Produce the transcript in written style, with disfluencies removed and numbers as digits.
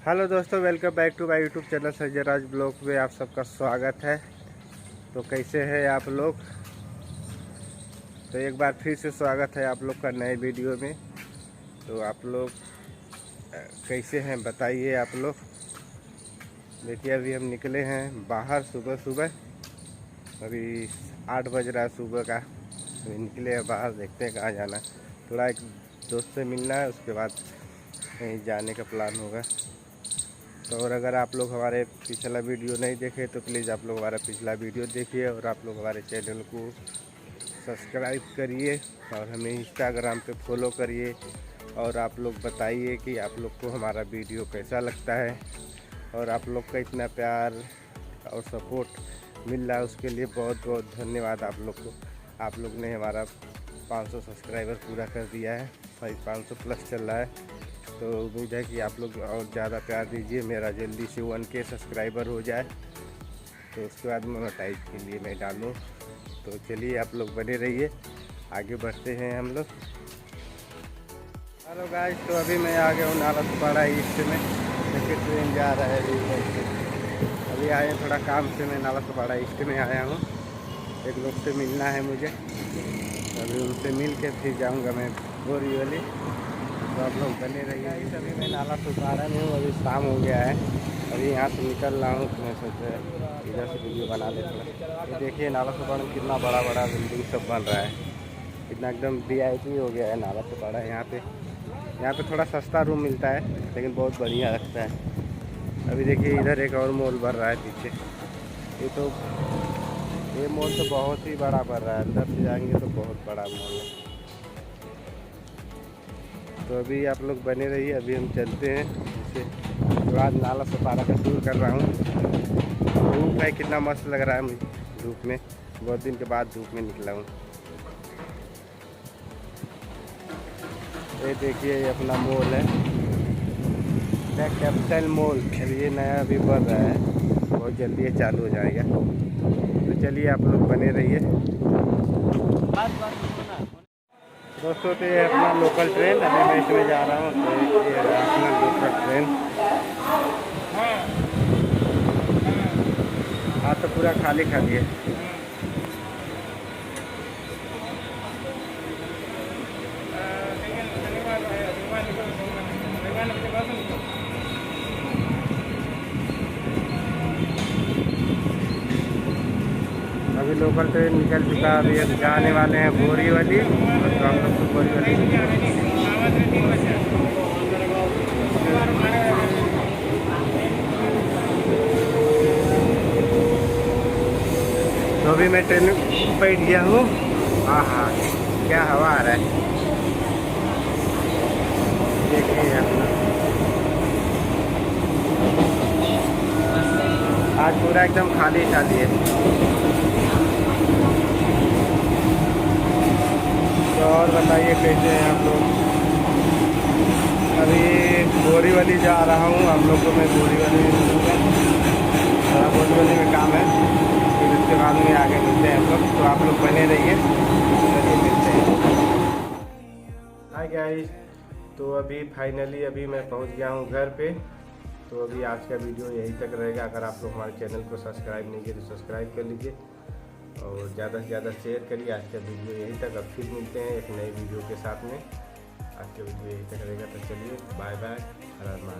Hello दोस्तों, welcome back to my YouTube channel Sanjay Raj blog में आप सबका स्वागत है। तो कैसे हैं आप लोग? तो एक बार फिर से स्वागत है आप लोग का नए वीडियो में। तो आप लोग कैसे हैं बताइए आप लोग। देखिए अभी हम निकले हैं बाहर सुबह सुबह, अभी 8 बज रहा है सुबह का। अभी निकले हैं बाहर, देखते हैं कहाँ जाना है। थोड़ा एक दोस्त से मिलना है, उसके बाद कहीं जाने का प्लान होगा। तो और अगर आप लोग हमारे पिछला वीडियो नहीं देखे तो प्लीज़ आप लोग हमारा पिछला वीडियो देखिए और आप लोग हमारे चैनल को सब्सक्राइब करिए और हमें इंस्टाग्राम पे फॉलो करिए। और आप लोग बताइए कि आप लोग को हमारा वीडियो कैसा लगता है और आप लोग का इतना प्यार और सपोर्ट मिल रहा है, उसके लिए बहुत बहुत धन्यवाद आप लोग को। आप लोग ने हमारा 500 सब्सक्राइबर पूरा कर दिया है, 500 प्लस चल रहा है। तो उम्मीद है कि आप लोग और ज़्यादा प्यार दीजिए, मेरा जल्दी से 1K सब्सक्राइबर हो जाए तो उसके बाद मोनेटाइज के लिए मैं डालूँ। तो चलिए आप लोग बने रहिए, आगे बढ़ते हैं हम लोग। हेलो गाइस, तो अभी मैं आ गया हूँ नालासोपारा ईस्ट में। देखिए ट्रेन जा रहा है अभी आए थोड़ा काम से, मैं नालासोपारा ईस्ट में आया हूँ। एक लोग से मिलना है मुझे, अभी उनसे मिल के फिर जाऊँगा मैं बोरीवली। तो आप लोग बने रहिए। अभी मैं नालासोपारा में हूँ, अभी शाम हो गया है, अभी यहाँ से निकल रहा हूँ। तो मैं सोच रहा इधर से वीडियो बना लेता हूँ। तो देखिए नालासोपारा में कितना बड़ा बड़ा बिल्डिंग सब बन रहा है, इतना एकदम VIP हो गया है नालासोपारा। यहाँ पे थोड़ा सस्ता रूम मिलता है लेकिन बहुत बढ़िया लगता है। अभी देखिए इधर एक और मॉल बन रहा है पीछे। ये मॉल तो बहुत ही बड़ा बन रहा है, अंदर से जाएंगे तो बहुत बड़ा मॉल है। तो अभी आप लोग बने रहिए, अभी हम चलते हैं। जैसे थोड़ा नालासोपारा का टूर कर रहा हूँ। धूप है, कितना मस्त लग रहा है मुझे धूप में, बहुत दिन के बाद धूप में निकला हूँ। ये देखिए ये अपना मॉल है, कैपिटल मॉल। अभी ये नया अभी बन रहा है, बहुत जल्दी ये चालू हो जाएगा। तो चलिए आप लोग बने रहिए। दोस्तों तो ये अपना लोकल ट्रेन, अभी मैं इसमें जा रहा हूँ। तो ये अपना लोकल ट्रेन आज तो पूरा खाली खाली है। अभी लोकल ट्रेन निकल चुका, अभी हम जाने वाले हैं बोरीवली। तो हम लोग को बोरीवली तो अभी मैं ट्रेन में बैठ गया हूँ। हाँ, क्या हवा आ रहा है देखिए। आज पूरा एकदम खाली खाली है। तो और बताइए कैसे हैं आप लोग? अभी बोरीवली जा रहा हूँ, आप लोग को मैं बोरीवली में मिलूँगा। थोड़ा बोरीवली में काम है, फिर उसके बाद में आगे मिलते हैं हम लोग। तो आप लोग बने रहिए, चलिए मिलते हैं। हाय गाइस, तो अभी फाइनली अभी मैं पहुँच गया हूँ घर पे। तो अभी आज का वीडियो यहीं तक रहेगा। अगर आप लोग हमारे चैनल को सब्सक्राइब नहीं किए तो सब्सक्राइब कर लीजिए और ज़्यादा से ज़्यादा शेयर करिए। आज का वीडियो यहीं तक, अब फिर मिलते हैं एक नई वीडियो के साथ में। आज का वीडियो यहीं तक रहेगा। तो चलिए बाय बाय, हर हर महादेव।